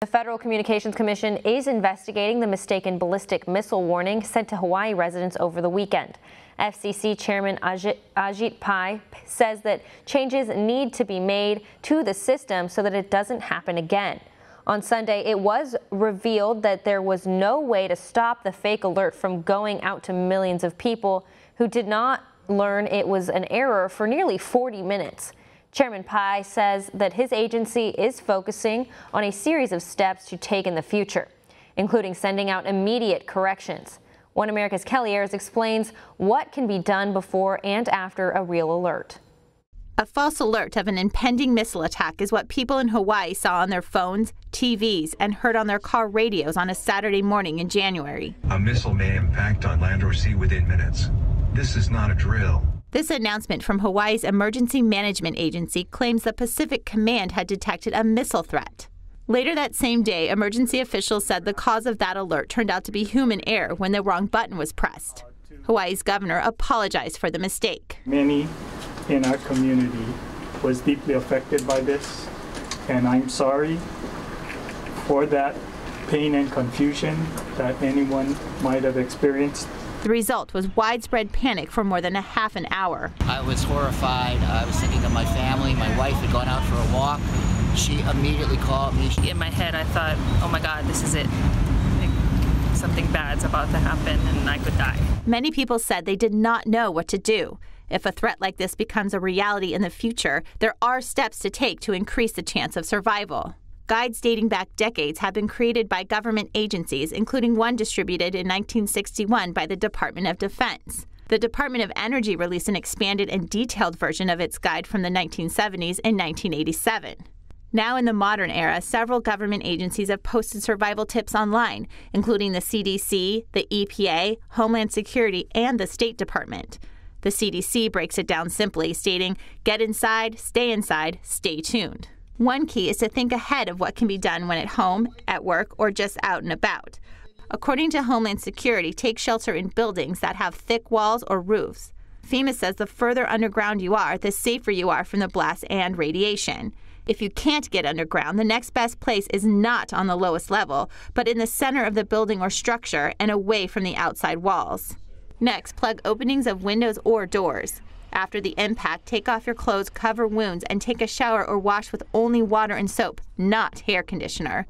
The Federal Communications Commission is investigating the mistaken ballistic missile warning sent to Hawaii residents over the weekend. FCC Chairman Ajit Pai says that changes need to be made to the system so that it doesn't happen again. On Sunday, it was revealed that there was no way to stop the fake alert from going out to millions of people who did not learn it was an error for nearly 40 minutes. Chairman Pai says that his agency is focusing on a series of steps to take in the future, including sending out immediate corrections. One America's Ayers explains what can be done before and after a real alert. A false alert of an impending missile attack is what people in Hawaii saw on their phones, TVs, and heard on their car radios on a Saturday morning in January. A missile may impact on land or sea within minutes. This is not a drill. This announcement from Hawaii's Emergency Management Agency claims the Pacific Command had detected a missile threat. Later that same day, emergency officials said the cause of that alert turned out to be human error when the wrong button was pressed. Hawaii's governor apologized for the mistake. Many in our community was deeply affected by this, and I'm sorry for that pain and confusion that anyone might have experienced. The result was widespread panic for more than a half an hour. I was horrified. I was thinking of my family. My wife had gone out for a walk. She immediately called me. In my head, I thought, oh my God, this is it. Like, something bad's about to happen and I could die. Many people said they did not know what to do. If a threat like this becomes a reality in the future, there are steps to take to increase the chance of survival. Guides dating back decades have been created by government agencies, including one distributed in 1961 by the Department of Defense. The Department of Energy released an expanded and detailed version of its guide from the 1970s in 1987. Now in the modern era, several government agencies have posted survival tips online, including the CDC, the EPA, Homeland Security, and the State Department. The CDC breaks it down simply, stating, "Get inside, stay tuned." One key is to think ahead of what can be done when at home, at work, or just out and about. According to Homeland Security, take shelter in buildings that have thick walls or roofs. FEMA says the further underground you are, the safer you are from the blast and radiation. If you can't get underground, the next best place is not on the lowest level, but in the center of the building or structure and away from the outside walls. Next, plug openings of windows or doors. After the impact, take off your clothes, cover wounds, and take a shower or wash with only water and soap, not hair conditioner.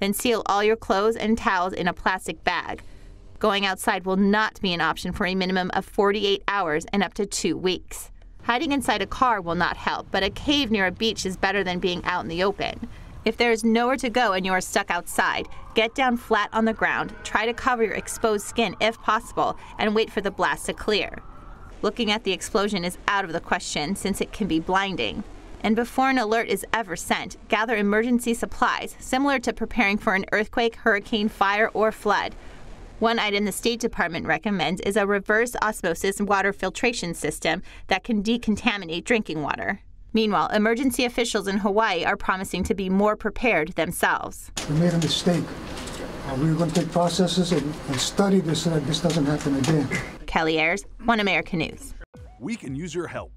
Then seal all your clothes and towels in a plastic bag. Going outside will not be an option for a minimum of 48 hours and up to 2 weeks. Hiding inside a car will not help, but a cave near a beach is better than being out in the open. If there is nowhere to go and you are stuck outside, get down flat on the ground, try to cover your exposed skin if possible, and wait for the blast to clear. Looking at the explosion is out of the question since it can be blinding. And before an alert is ever sent, gather emergency supplies, similar to preparing for an earthquake, hurricane, fire, or flood. One item the State Department recommends is a reverse osmosis water filtration system that can decontaminate drinking water. Meanwhile, emergency officials in Hawaii are promising to be more prepared themselves. We made a mistake. We were going to take processes and study this so that this doesn't happen again. Kelly Ayers, One America News. We can use your help.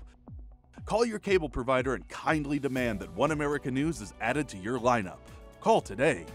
Call your cable provider and kindly demand that One America News is added to your lineup. Call today.